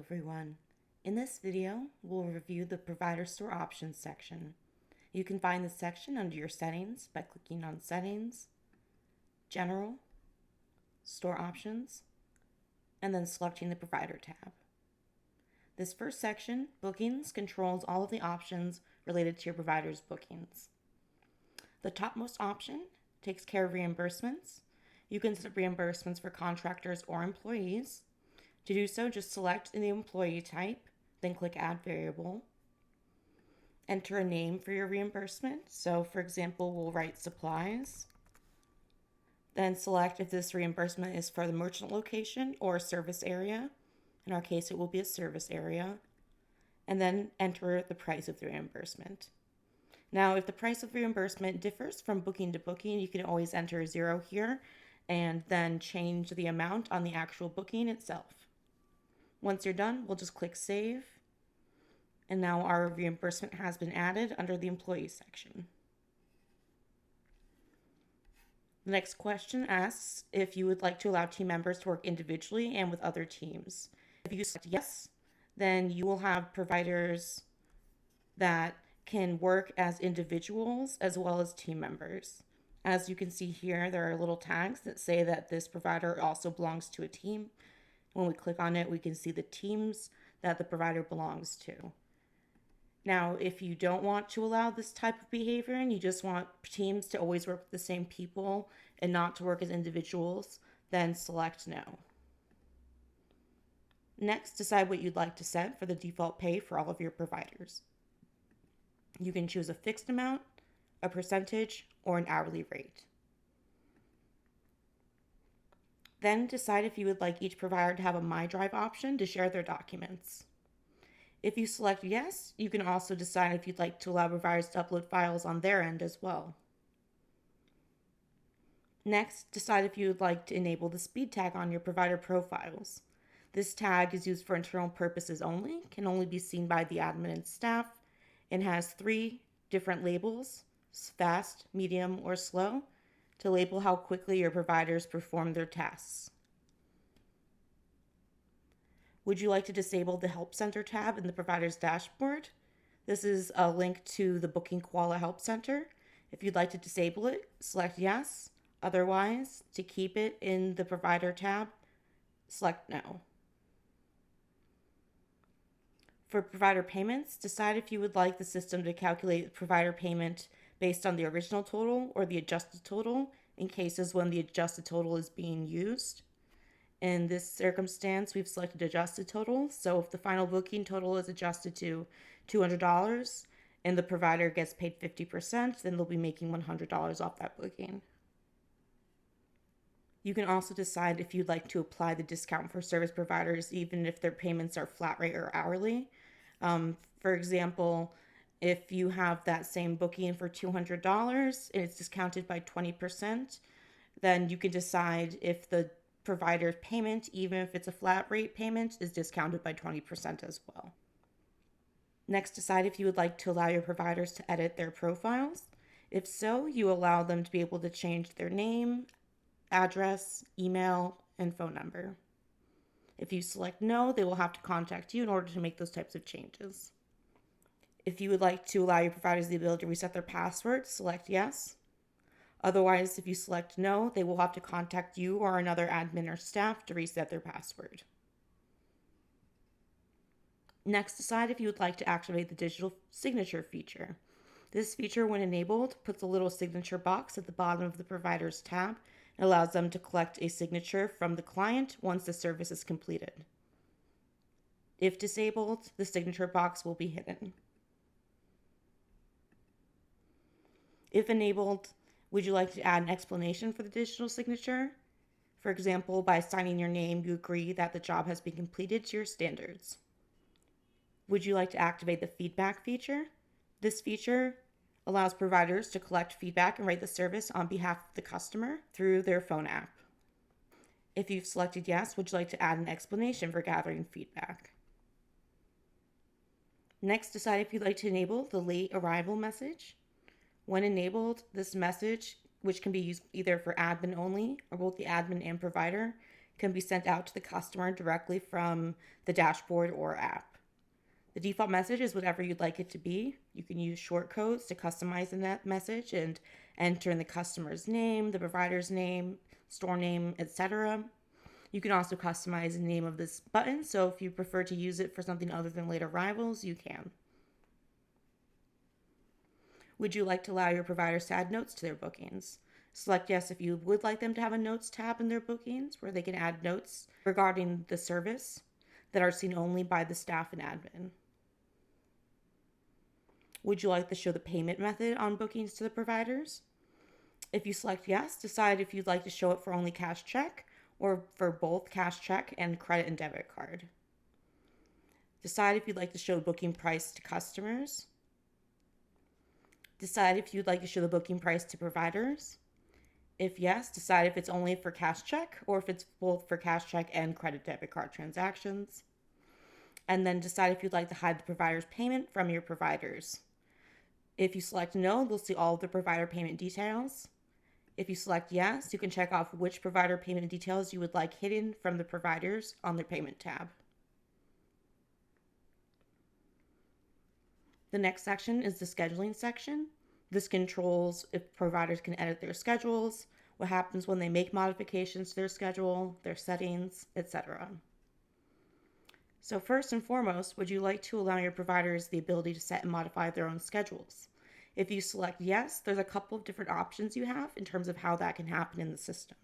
everyone. In this video, we'll review the Provider Store Options section. You can find this section under your settings by clicking on Settings, General, Store Options, and then selecting the Provider tab. This first section, Bookings, controls all of the options related to your provider's bookings. The topmost option takes care of reimbursements. You can set reimbursements for contractors or employees. To do so, just select the employee type, then click Add Variable. Enter a name for your reimbursement. So, for example, we'll write supplies. Then select if this reimbursement is for the merchant location or service area. In our case, it will be a service area. And then enter the price of the reimbursement. Now, if the price of reimbursement differs from booking to booking, you can always enter 0 here and then change the amount on the actual booking itself. Once you're done, we'll just click Save. And now our reimbursement has been added under the Employee section. The next question asks if you would like to allow team members to work individually and with other teams. If you select yes, then you will have providers that can work as individuals as well as team members. As you can see here, there are little tags that say that this provider also belongs to a team. When we click on it, we can see the teams that the provider belongs to. Now, if you don't want to allow this type of behavior and you just want teams to always work with the same people and not to work as individuals, then select no. Next, decide what you'd like to set for the default pay for all of your providers. You can choose a fixed amount, a percentage, or an hourly rate. Then decide if you would like each provider to have a MyDrive option to share their documents. If you select yes, you can also decide if you'd like to allow providers to upload files on their end as well. Next, decide if you would like to enable the speed tag on your provider profiles. This tag is used for internal purposes only, can only be seen by the admin and staff, and has 3 different labels, fast, medium, or slow, to label how quickly your providers perform their tasks. Would you like to disable the Help Center tab in the provider's dashboard? This is a link to the Booking Koala Help Center. If you'd like to disable it, select yes. Otherwise, to keep it in the provider tab, select no. For provider payments, decide if you would like the system to calculate the provider payment based on the original total or the adjusted total in cases when the adjusted total is being used. In this circumstance, we've selected adjusted total. So if the final booking total is adjusted to $200 and the provider gets paid 50%, then they'll be making $100 off that booking. You can also decide if you'd like to apply the discount for service providers even if their payments are flat rate or hourly. For example, if you have that same booking for $200 and it's discounted by 20%, then you can decide if the provider's payment, even if it's a flat rate payment, is discounted by 20% as well. Next, decide if you would like to allow your providers to edit their profiles. If so, you allow them to be able to change their name, address, email, and phone number. If you select no, they will have to contact you in order to make those types of changes. If you would like to allow your providers the ability to reset their password, select yes. Otherwise, if you select no, they will have to contact you or another admin or staff to reset their password. Next, decide if you would like to activate the digital signature feature. This feature, when enabled, puts a little signature box at the bottom of the provider's tab and allows them to collect a signature from the client once the service is completed. If disabled, the signature box will be hidden. If enabled, would you like to add an explanation for the digital signature? For example, by signing your name, you agree that the job has been completed to your standards. Would you like to activate the feedback feature? This feature allows providers to collect feedback and rate the service on behalf of the customer through their phone app. If you've selected yes, would you like to add an explanation for gathering feedback? Next, decide if you'd like to enable the late arrival message. When enabled, this message, which can be used either for admin only or both the admin and provider, can be sent out to the customer directly from the dashboard or app. The default message is whatever you'd like it to be. You can use short codes to customize in that message and enter in the customer's name, the provider's name, store name, etc. You can also customize the name of this button, so if you prefer to use it for something other than late arrivals, you can. Would you like to allow your providers to add notes to their bookings? Select yes if you would like them to have a notes tab in their bookings where they can add notes regarding the service that are seen only by the staff and admin. Would you like to show the payment method on bookings to the providers? If you select yes, decide if you'd like to show it for only cash check or for both cash check and credit and debit card. Decide if you'd like to show booking price to customers. Decide if you'd like to show the booking price to providers. If yes, decide if it's only for cash check or if it's both for cash check and credit debit card transactions. And then decide if you'd like to hide the provider's payment from your providers. If you select no, you'll see all of the provider payment details. If you select yes, you can check off which provider payment details you would like hidden from the providers on the payment tab. The next section is the scheduling section. This controls if providers can edit their schedules, what happens when they make modifications to their schedule, their settings, etc. So first and foremost, would you like to allow your providers the ability to set and modify their own schedules? If you select yes, there's a couple of different options you have in terms of how that can happen in the system.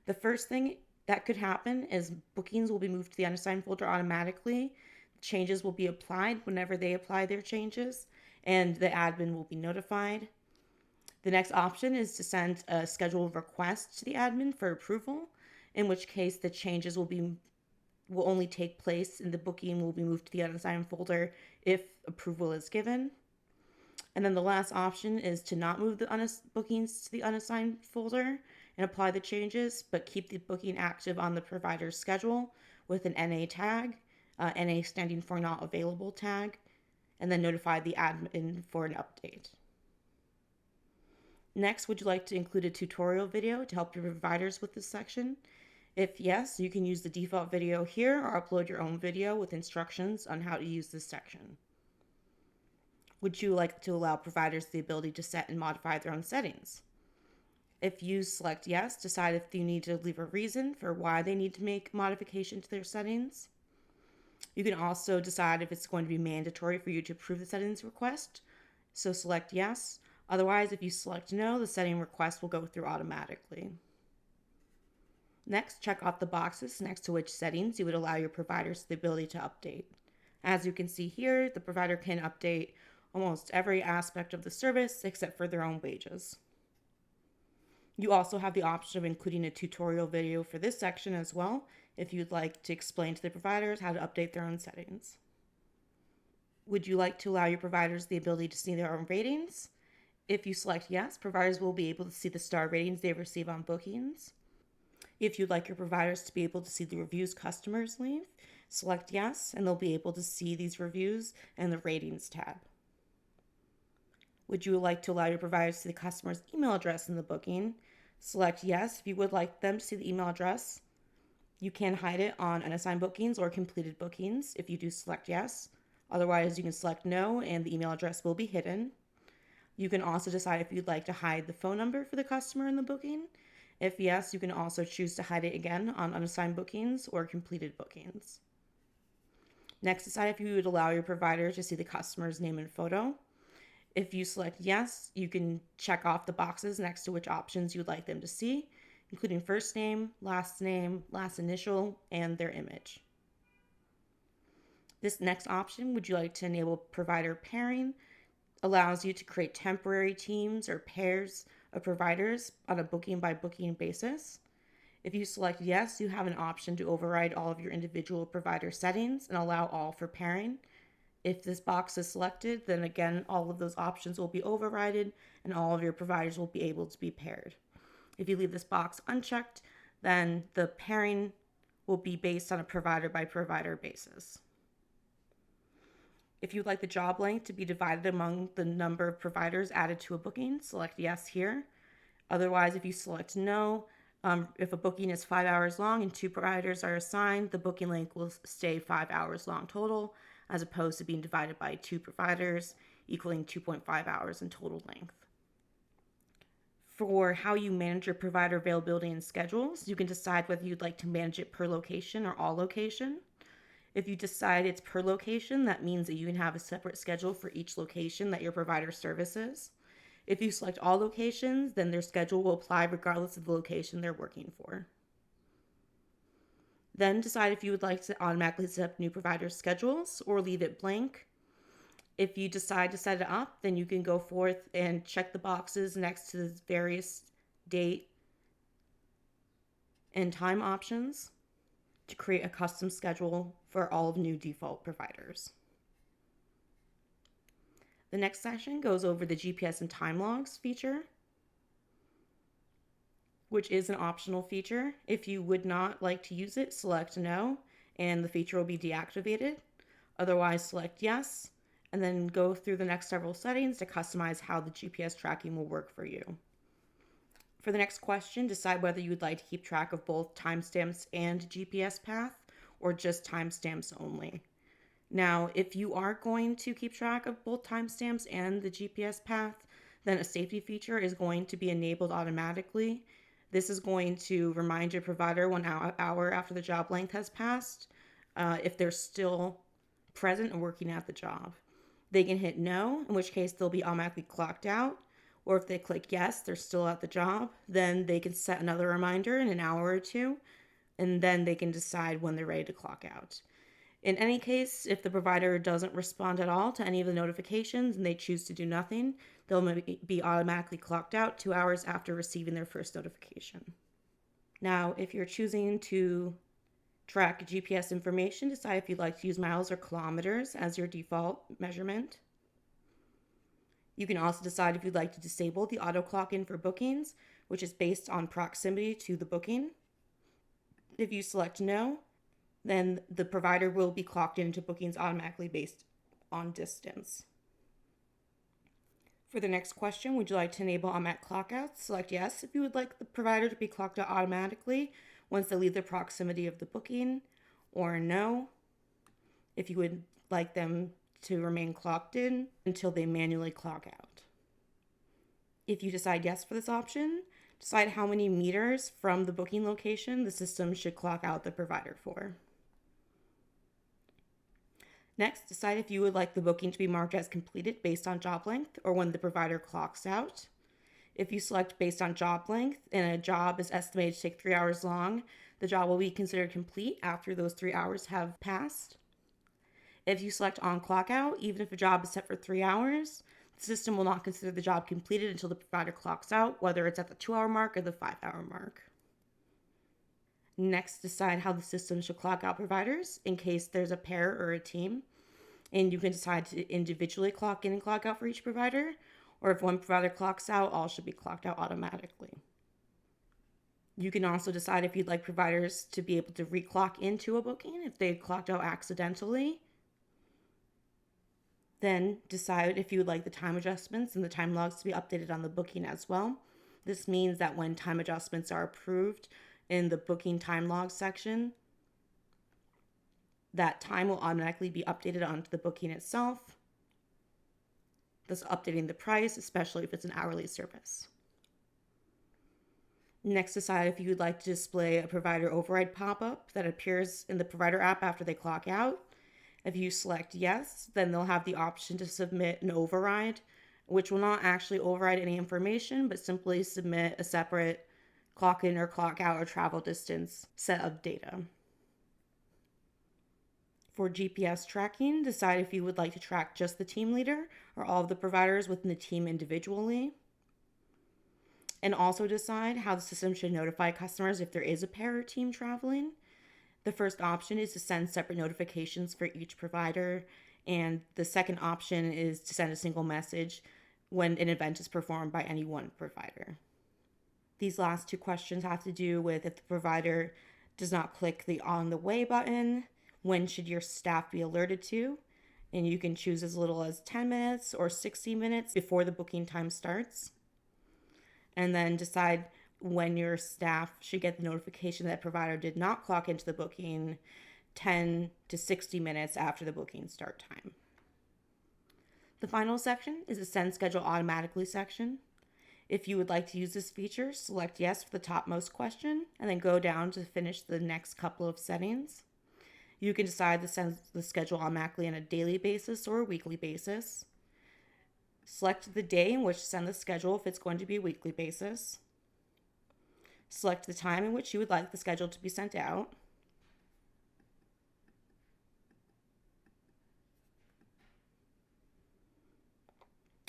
The first thing that could happen is bookings will be moved to the unassigned folder automatically. Changes will be applied whenever they apply their changes, and the admin will be notified. The next option is to send a schedule request to the admin for approval, in which case the changes will only take place and the booking will be moved to the unassigned folder if approval is given. And then the last option is to not move the bookings to the unassigned folder and apply the changes, but keep the booking active on the provider's schedule with an NA tag, NA standing for not available tag, and then notify the admin for an update. Next, would you like to include a tutorial video to help your providers with this section? If yes, you can use the default video here or upload your own video with instructions on how to use this section. Would you like to allow providers the ability to set and modify their own settings? If you select yes, decide if you need to leave a reason for why they need to make modification to their settings. You can also decide if it's going to be mandatory for you to approve the settings request, so select yes. Otherwise, if you select no, the setting request will go through automatically. Next, check off the boxes next to which settings you would allow your providers the ability to update. As you can see here, the provider can update almost every aspect of the service except for their own wages. You also have the option of including a tutorial video for this section as well, if you'd like to explain to the providers how to update their own settings. Would you like to allow your providers the ability to see their own ratings? If you select yes, providers will be able to see the star ratings they receive on bookings. If you'd like your providers to be able to see the reviews customers leave, select yes, and they'll be able to see these reviews and the ratings tab. Would you like to allow your providers to see the customer's email address in the booking? Select yes if you would like them to see the email address. You can hide it on unassigned bookings or completed bookings if you do select yes. Otherwise, you can select no and the email address will be hidden. You can also decide if you'd like to hide the phone number for the customer in the booking. If yes, you can also choose to hide it again on unassigned bookings or completed bookings. Next, decide if you would allow your provider to see the customer's name and photo. If you select yes, you can check off the boxes next to which options you'd like them to see, including first name, last initial, and their image. This next option, would you like to enable provider pairing, allows you to create temporary teams or pairs of providers on a booking by booking basis. If you select yes, you have an option to override all of your individual provider settings and allow all for pairing. If this box is selected, then again, all of those options will be overridden and all of your providers will be able to be paired. If you leave this box unchecked, then the pairing will be based on a provider by provider basis. If you'd like the job length to be divided among the number of providers added to a booking, select yes here. Otherwise, if you select no, If a booking is 5 hours long and 2 providers are assigned, the booking length will stay 5 hours long total, as opposed to being divided by 2 providers, equaling 2.5 hours in total length. For how you manage your provider availability and schedules, you can decide whether you'd like to manage it per location or all location. If you decide it's per location, that means that you can have a separate schedule for each location that your provider services. If you select all locations, then their schedule will apply regardless of the location they're working for. Then decide if you would like to automatically set up new providers' schedules or leave it blank. If you decide to set it up, then you can go forth and check the boxes next to the various date and time options to create a custom schedule for all of new default providers. The next section goes over the GPS and time logs feature, which is an optional feature. If you would not like to use it, select no, and the feature will be deactivated. Otherwise, select yes, and then go through the next several settings to customize how the GPS tracking will work for you. For the next question, decide whether you would like to keep track of both timestamps and GPS path, or just timestamps only. Now, if you are going to keep track of both timestamps and the GPS path, then a safety feature is going to be enabled automatically. This is going to remind your provider 1 hour after the job length has passed, if they're still present and working at the job. They can hit no, in which case they'll be automatically clocked out. Or if they click yes, they're still at the job, then they can set another reminder in an hour or two, and then they can decide when they're ready to clock out. In any case, if the provider doesn't respond at all to any of the notifications and they choose to do nothing, they'll be automatically clocked out 2 hours after receiving their first notification. Now, if you're choosing to track GPS information, decide if you'd like to use miles or kilometers as your default measurement. You can also decide if you'd like to disable the auto clock in for bookings, which is based on proximity to the booking. If you select no, then the provider will be clocked into bookings automatically based on distance. For the next question, would you like to enable automatic clockouts? Select yes if you would like the provider to be clocked out automatically once they leave the proximity of the booking, or no if you would like them to remain clocked in until they manually clock out. If you decide yes for this option, decide how many meters from the booking location the system should clock out the provider for. Next, decide if you would like the booking to be marked as completed based on job length or when the provider clocks out. If you select based on job length and a job is estimated to take 3 hours long, the job will be considered complete after those 3 hours have passed. If you select on clock out, even if a job is set for 3 hours, the system will not consider the job completed until the provider clocks out, whether it's at the 2-hour mark or the 5-hour mark. Next, decide how the system should clock out providers in case there's a pair or a team. And you can decide to individually clock in and clock out for each provider, or if one provider clocks out, all should be clocked out automatically. You can also decide if you'd like providers to be able to reclock into a booking if they clocked out accidentally. Then decide if you would like the time adjustments and the time logs to be updated on the booking as well. This means that when time adjustments are approved in the booking time log section, that time will automatically be updated onto the booking itself, thus updating the price, especially if it's an hourly service. Next, decide if you would like to display a provider override pop-up that appears in the provider app after they clock out. If you select yes, then they'll have the option to submit an override, which will not actually override any information, but simply submit a separate clock in or clock out or travel distance set of data. For GPS tracking, decide if you would like to track just the team leader or all of the providers within the team individually. And also decide how the system should notify customers if there is a pair or team traveling. The first option is to send separate notifications for each provider, and the second option is to send a single message when an event is performed by any one provider. These last two questions have to do with if the provider does not click the on the way button, when should your staff be alerted to? And you can choose as little as 10 minutes or 60 minutes before the booking time starts. And then decide when your staff should get the notification that provider did not clock into the booking 10 to 60 minutes after the booking start time. The final section is the Send Schedule Automatically section. If you would like to use this feature, select Yes for the topmost question, and then go down to finish the next couple of settings. You can decide to send the schedule automatically on a daily basis or a weekly basis. Select the day in which to send the schedule if it's going to be a weekly basis. Select the time in which you would like the schedule to be sent out.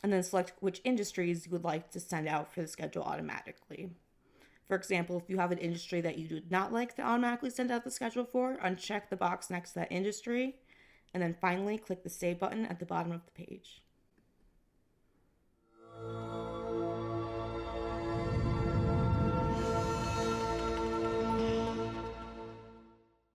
And then select which industries you would like to send out for the schedule automatically. For example, if you have an industry that you do not like to automatically send out the schedule for, uncheck the box next to that industry, and then finally click the Save button at the bottom of the page.